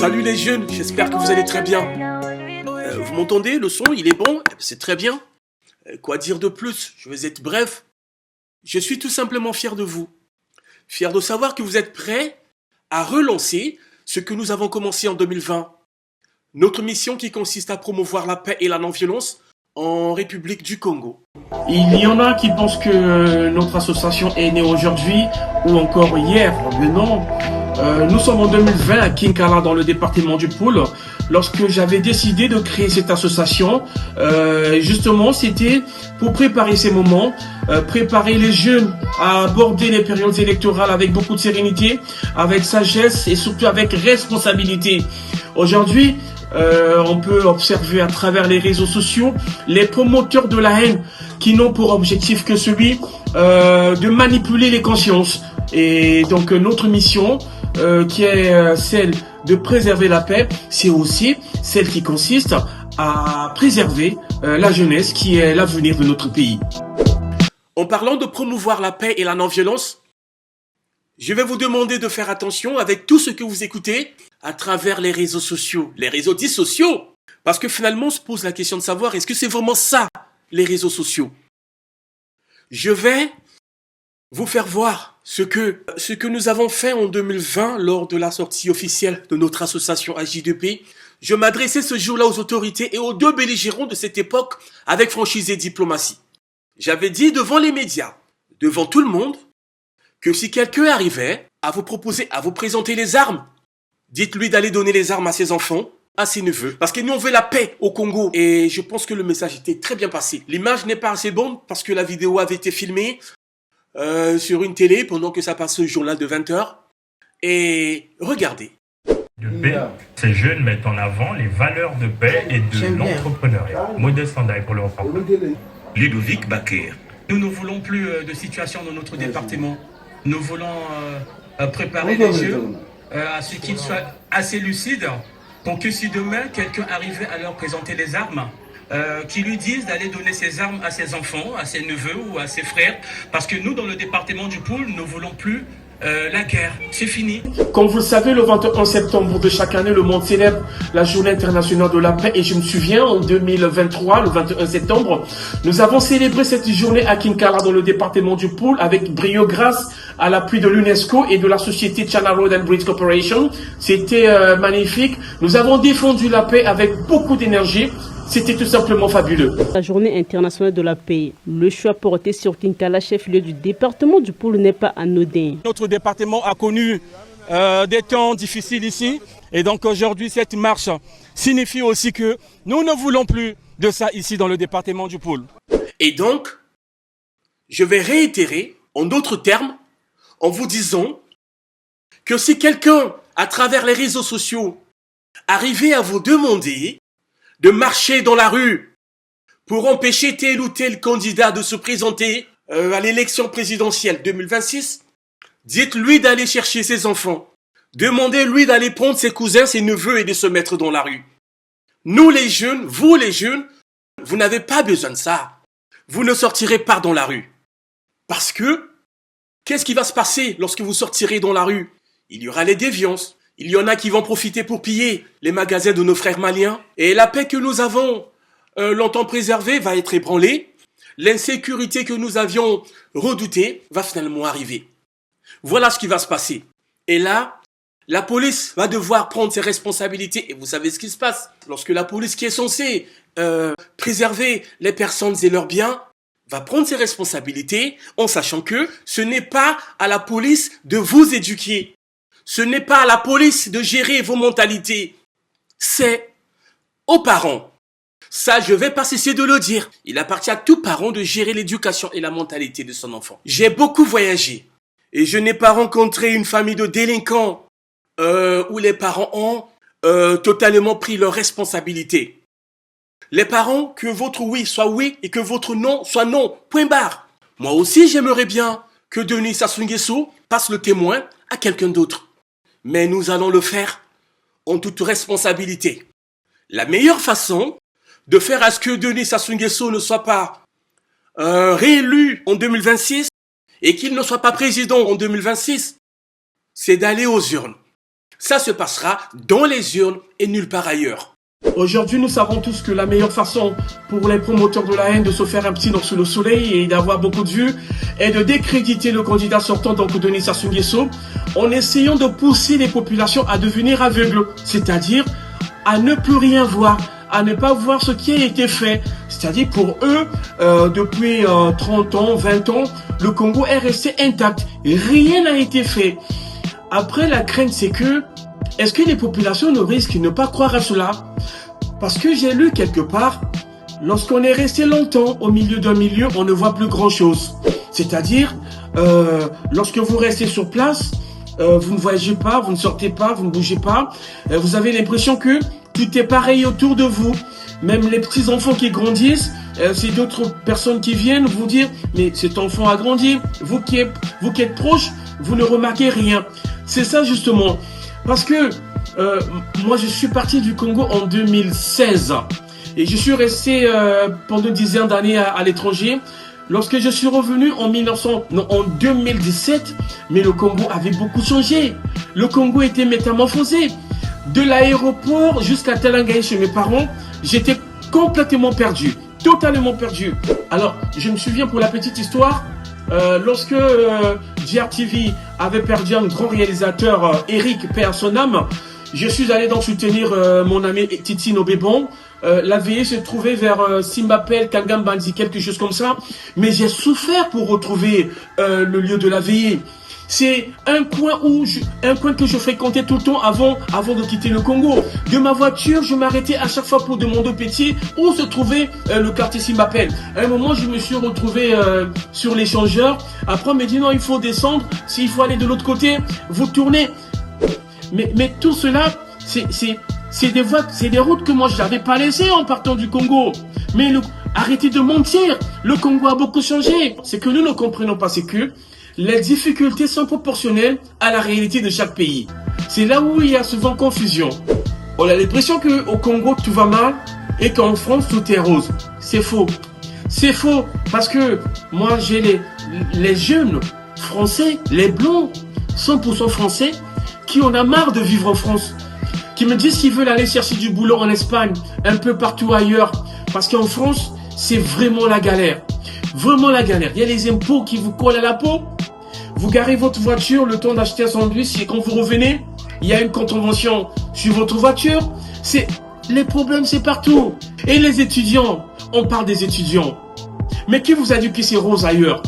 Salut les jeunes, j'espère que vous allez très bien. Vous m'entendez? Le son, il est bon? C'est très bien. Quoi dire de plus? Je vais être bref. Je suis tout simplement fier de vous. Fier de savoir que vous êtes prêts à relancer ce que nous avons commencé en 2020. Notre mission qui consiste à promouvoir la paix et la non-violence en République du Congo. Il y en a qui pensent que notre association est née aujourd'hui ou encore hier, mais non. Nous sommes en 2020 à Kinkala dans le département du Poul. Lorsque j'avais décidé de créer cette association, justement c'était pour préparer ces moments, préparer les jeunes à aborder les périodes électorales avec beaucoup de sérénité, avec sagesse et surtout avec responsabilité. Aujourd'hui, on peut observer à travers les réseaux sociaux les promoteurs de la haine qui n'ont pour objectif que celui de manipuler les consciences. Et donc notre mission qui est celle de préserver la paix, c'est aussi celle qui consiste à préserver la jeunesse qui est l'avenir de notre pays. En parlant de promouvoir la paix et la non-violence, je vais vous demander de faire attention avec tout ce que vous écoutez à travers les réseaux sociaux, les réseaux dits sociaux. Parce que finalement, on se pose la question de savoir, est-ce que c'est vraiment ça, les réseaux sociaux? Je vais vous faire voir ce que nous avons fait en 2020 lors de la sortie officielle de notre association AJ2P. Je m'adressais ce jour-là aux autorités et aux deux belligérants de cette époque avec franchise et diplomatie. J'avais dit devant les médias, devant tout le monde, que si quelqu'un arrivait à vous proposer, à vous présenter les armes, dites-lui d'aller donner les armes à ses enfants, à ses neveux. Parce que nous, on veut la paix au Congo. Et je pense que le message était très bien passé. L'image n'est pas assez bonne parce que la vidéo avait été filmée sur une télé pendant que ça passe ce jour-là de 20h. Et regardez. De paix, ces jeunes mettent en avant les valeurs de paix et de l'entrepreneuriat. Modeste Sandaï pour le reportage. Ludovic Baker. Nous ne voulons plus de situation dans notre département. Nous voulons préparer les jeunes à ce qu'ils soient assez lucides pour que si demain quelqu'un arrivait à leur présenter les armes, qui lui disent d'aller donner ses armes à ses enfants, à ses neveux ou à ses frères, parce que nous, dans le département du Poul, ne voulons plus la guerre. C'est fini. Comme vous le savez, le 21 septembre de chaque année, le monde célèbre la Journée internationale de la paix. Et je me souviens, en 2023, le 21 septembre, nous avons célébré cette journée à Kinkala dans le département du Poul avec brio grâce à l'appui de l'UNESCO et de la société Channel Road and Bridge Corporation. C'était magnifique. Nous avons défendu la paix avec beaucoup d'énergie. C'était tout simplement fabuleux. La journée internationale de la paix, le choix porté sur Kinkala, chef-lieu du département du Poul, n'est pas anodin. Notre département a connu des temps difficiles ici. Et donc aujourd'hui, cette marche signifie aussi que nous ne voulons plus de ça ici dans le département du Poul. Et donc, je vais réitérer en d'autres termes en vous disant que si quelqu'un, à travers les réseaux sociaux, arrivait à vous demander de marcher dans la rue pour empêcher tel ou tel candidat de se présenter à l'élection présidentielle 2026, dites-lui d'aller chercher ses enfants. Demandez-lui d'aller prendre ses cousins, ses neveux et de se mettre dans la rue. Nous les jeunes, vous les jeunes, vous n'avez pas besoin de ça. Vous ne sortirez pas dans la rue. Parce que, qu'est-ce qui va se passer lorsque vous sortirez dans la rue? Il y aura les déviances. Il y en a qui vont profiter pour piller les magasins de nos frères maliens. Et la paix que nous avons longtemps préservée va être ébranlée. L'insécurité que nous avions redoutée va finalement arriver. Voilà ce qui va se passer. Et là, la police va devoir prendre ses responsabilités. Et vous savez ce qui se passe. Lorsque la police qui est censée préserver les personnes et leurs biens va prendre ses responsabilités en sachant que ce n'est pas à la police de vous éduquer. Ce n'est pas à la police de gérer vos mentalités. C'est aux parents. Ça, je vais pas cesser de le dire. Il appartient à tout parent de gérer l'éducation et la mentalité de son enfant. J'ai beaucoup voyagé et je n'ai pas rencontré une famille de délinquants où les parents ont totalement pris leurs responsabilités. Les parents, que votre oui soit oui et que votre non soit non. Point barre. Moi aussi, j'aimerais bien que Denis Sassou Nguesso passe le témoin à quelqu'un d'autre. Mais nous allons le faire en toute responsabilité. La meilleure façon de faire à ce que Denis Sassou Nguesso ne soit pas réélu en 2026 et qu'il ne soit pas président en 2026, c'est d'aller aux urnes. Ça se passera dans les urnes et nulle part ailleurs. Aujourd'hui, nous savons tous que la meilleure façon pour les promoteurs de la haine de se faire un petit nom sous le soleil et d'avoir beaucoup de vues est de décréditer le candidat sortant, donc Denis Sassou Nguesso, en essayant de pousser les populations à devenir aveugles, c'est-à-dire à ne plus rien voir, à ne pas voir ce qui a été fait. C'est-à-dire pour eux, depuis 30 ans, 20 ans, le Congo est resté intact. Rien n'a été fait. Après, la crainte, c'est que, est-ce que les populations ne risquent de ne pas croire à cela? Parce que j'ai lu quelque part, lorsqu'on est resté longtemps au milieu d'un milieu, on ne voit plus grand-chose. C'est-à-dire, lorsque vous restez sur place, vous ne voyagez pas, vous ne sortez pas, vous ne bougez pas, vous avez l'impression que tout est pareil autour de vous. Même les petits-enfants qui grandissent, c'est d'autres personnes qui viennent vous dire « Mais cet enfant a grandi, vous qui êtes proche, vous ne remarquez rien. » C'est ça justement. Parce que moi, je suis parti du Congo en 2016 et je suis resté pendant une dizaine d'années à l'étranger. Lorsque je suis revenu en 2017, mais le Congo avait beaucoup changé. Le Congo était métamorphosé. De l'aéroport jusqu'à Talangaye chez mes parents, j'étais complètement perdu, totalement perdu. Alors, je me souviens pour la petite histoire, lorsque GRTV avait perdu un grand réalisateur, Eric, paix à son âme, je suis allé donc soutenir mon ami Titi Nobebon. La veillée se trouvait vers Simbapel, Kangambandi, quelque chose comme ça. Mais j'ai souffert pour retrouver le lieu de la veillée. C'est un coin que je fréquentais tout le temps avant de quitter le Congo. De ma voiture, je m'arrêtais à chaque fois pour demander au petit où se trouvait le quartier Simbapel. À un moment, je me suis retrouvé sur l'échangeur. Après, on me dit non, il faut descendre. S'il faut aller de l'autre côté, vous tournez. Mais tout cela, c'est des voies, c'est des routes que moi je n'avais pas laissées en partant du Congo. Mais arrêtez de mentir. Le Congo a beaucoup changé. Ce que nous ne comprenons pas, c'est que les difficultés sont proportionnelles à la réalité de chaque pays. C'est là où il y a souvent confusion. On a l'impression qu'au Congo tout va mal et qu'en France tout est rose. C'est faux. C'est faux parce que moi j'ai les jeunes français, les blancs, 100% français, qui en a marre de vivre en France, qui me disent qu'ils veulent aller chercher du boulot en Espagne, un peu partout ailleurs, parce qu'en France, c'est vraiment la galère. Vraiment la galère. Il y a les impôts qui vous collent à la peau. Vous garez votre voiture le temps d'acheter un sandwich et quand vous revenez, il y a une contravention sur votre voiture. Les problèmes, c'est partout. Et les étudiants, on parle des étudiants. Mais qui vous a dit que c'est rose ailleurs?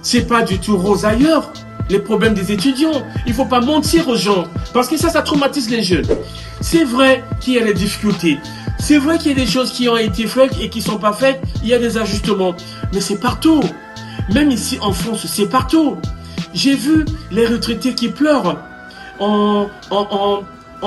C'est pas du tout rose ailleurs. Les problèmes des étudiants. Il faut pas mentir aux gens. Parce que ça traumatise les jeunes. C'est vrai qu'il y a des difficultés. C'est vrai qu'il y a des choses qui ont été faites et qui sont pas faites. Il y a des ajustements. Mais c'est partout. Même ici en France, c'est partout. J'ai vu les retraités qui pleurent. En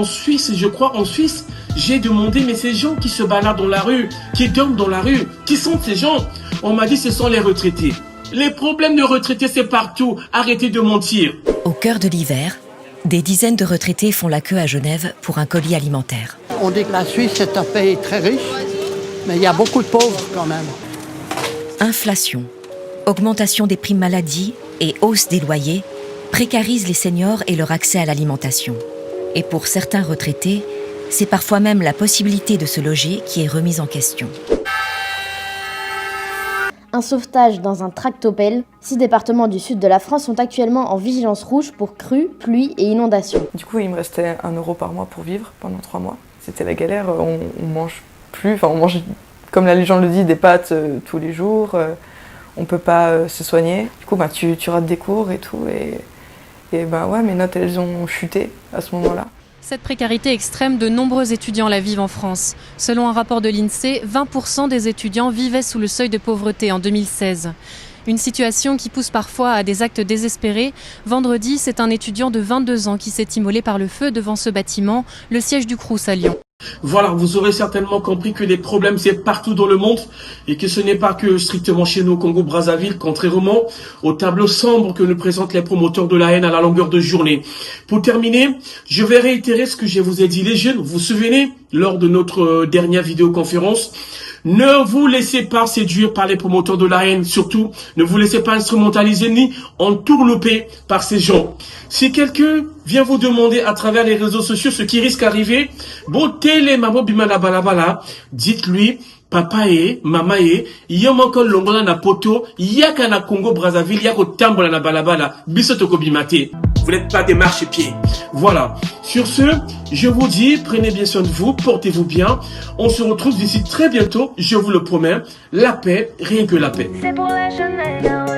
Suisse, je crois, en Suisse, j'ai demandé, mais ces gens qui se baladent dans la rue, qui dorment dans la rue, qui sont ces gens? On m'a dit, ce sont les retraités. Les problèmes de retraités, c'est partout. Arrêtez de mentir. Au cœur de l'hiver, des dizaines de retraités font la queue à Genève pour un colis alimentaire. On dit que la Suisse est un pays très riche, mais il y a beaucoup de pauvres quand même. Inflation, augmentation des primes maladie et hausse des loyers précarisent les seniors et leur accès à l'alimentation. Et pour certains retraités, c'est parfois même la possibilité de se loger qui est remise en question. Un sauvetage dans un tractopelle. 6 départements du sud de la France sont actuellement en vigilance rouge pour crues, pluies et inondations. Du coup, il me restait 1 € par mois pour vivre pendant 3 mois. C'était la galère, on mange plus, on mange, comme la légende le dit, des pâtes tous les jours. On peut pas se soigner. Du coup, tu rates des cours et tout. Et ouais, mes notes, elles ont chuté à ce moment-là. Cette précarité extrême, de nombreux étudiants la vivent en France. Selon un rapport de l'INSEE, 20% des étudiants vivaient sous le seuil de pauvreté en 2016. Une situation qui pousse parfois à des actes désespérés. Vendredi, c'est un étudiant de 22 ans qui s'est immolé par le feu devant ce bâtiment, le siège du Crous à Lyon. Voilà, vous aurez certainement compris que les problèmes c'est partout dans le monde et que ce n'est pas que strictement chez nous au Congo-Brazzaville, contrairement au tableau sombre que nous présentent les promoteurs de la haine à la longueur de journée. Pour terminer, je vais réitérer ce que je vous ai dit. Les jeunes, vous vous souvenez, lors de notre dernière vidéoconférence, Ne vous laissez pas séduire par les promoteurs de la haine. Surtout, ne vous laissez pas instrumentaliser ni entourlouper par ces gens. Si quelqu'un vient vous demander à travers les réseaux sociaux ce qui risque d'arriver, dites-lui, papa mama yomoko longola na poto, yaka na Congo Brazzaville, yako tambola na balabala, biso toko bimate. Vous n'êtes pas des marchepieds. Voilà. Sur ce, je vous dis, prenez bien soin de vous, portez-vous bien. On se retrouve d'ici très bientôt, je vous le promets. La paix, rien que la paix. C'est pour la jeunesse.